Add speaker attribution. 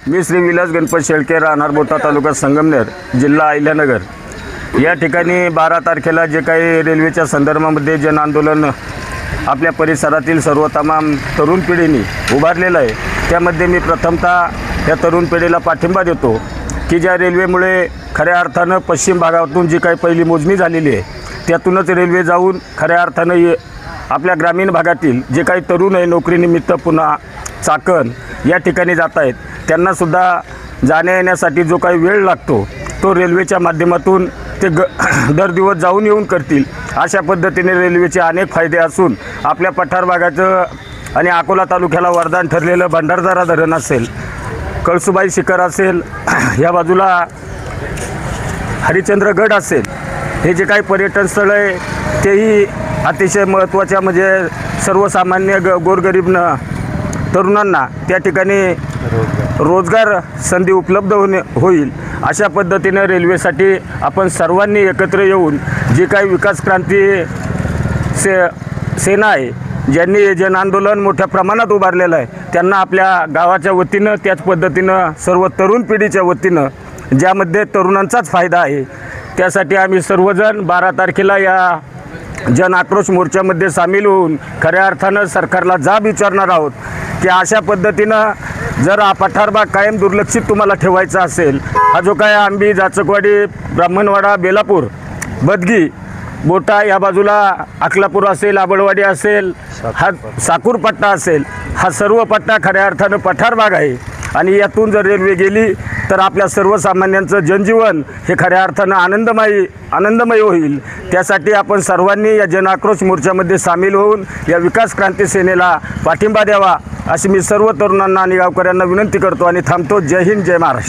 Speaker 1: मी श्री विलास गणपत शेळके, राहणार बोटा, तालुका संगमनेर, जिल्हा अहिल्यानगर. या ठिकाणी 12 तारखेला जे काही रेल्वेच्या संदर्भामध्ये जन आंदोलन आपल्या परिसरातील सर्व तमाम तरुण पिढीने उभारलेलं आहे, त्यामध्ये मी प्रथमतः या तरुण पिढीला पाठिंबा देतो की ज्या रेल्वेमुळे खऱ्या अर्थानं पश्चिम भागातून जी काही पहिली मोजणी झालेली आहे त्यातूनच रेल्वे जाऊन खऱ्या अर्थानं आपल्या ग्रामीण भागातील जे काही तरुण आहे नोकरीनिमित्त पुन्हा चाकण या ठिकाणी जात आहेत, त्यांनासुद्धा जाण्या येण्यासाठी जो काही वेळ लागतो तो रेल्वेच्या माध्यमातून ते दर दिवस जाऊन येऊन करतील. अशा पद्धतीने रेल्वेचे अनेक फायदे असून आपल्या पठार भागाचं आणि अकोला तालुक्याला वरदान ठरलेलं भंडारदरा धरण असेल, कळसुबाई शिखर असेल, या बाजूला हरिश्चंद्रगड असेल, हे जे काही पर्यटन स्थळ आहे तेही अतिशय महत्त्वाच्या म्हणजे सर्वसामान्य गोरगरीब तरुणांना त्या ठिकाणी रोजगार संधी उपलब्ध होईल. अशा पद्धतीने रेल्वेसाठी आपण सर्वांनी एकत्र येऊन जी काही विकास क्रांती सेना आहे, ज्यांनी जन आंदोलन मोठ्या प्रमाणात उभारलेलं आहे, त्यांना आपल्या गावाच्या वतीनं त्याच पद्धतीनं सर्व तरुण पिढीच्या वतीनं ज्यामध्ये तरुणांचाच फायदा आहे त्यासाठी आम्ही सर्वजण 12 तारखेला या जन आक्रोश मोर्चामध्ये सामील होऊन खऱ्या अर्थानं सरकारला जाब विचारणार आहोत की अशा पद्धतीनं जर हा पठारभाग कायम दुर्लक्षित तुम्हाला ठेवायचा असेल, हा जो काय आंबी, जाचकवाडी, ब्राह्मणवाडा, बेलापूर, बदगी, बोटा, या बाजूला अकलापूर असेल, आबळवाडी असेल, हा साकूर पट्टा असेल, हा सर्व पट्टा खऱ्या अर्थानं पठारभाग आहे आणि यातून जर रेल्वे गेली तर आपल्या सर्वसामान्यांचं जनजीवन हे खऱ्या अर्थानं आनंदमय होईल. त्यासाठी आपण सर्वांनी या जन आक्रोश मोर्चामध्ये सामील होऊन या विकास क्रांती सेनेला पाठिंबा द्यावा अशी मी सर्व तरुणांना आणि गावकऱ्यांना विनंती करतो आणि थांबतो. जय हिंद, जय महाराष्ट्र.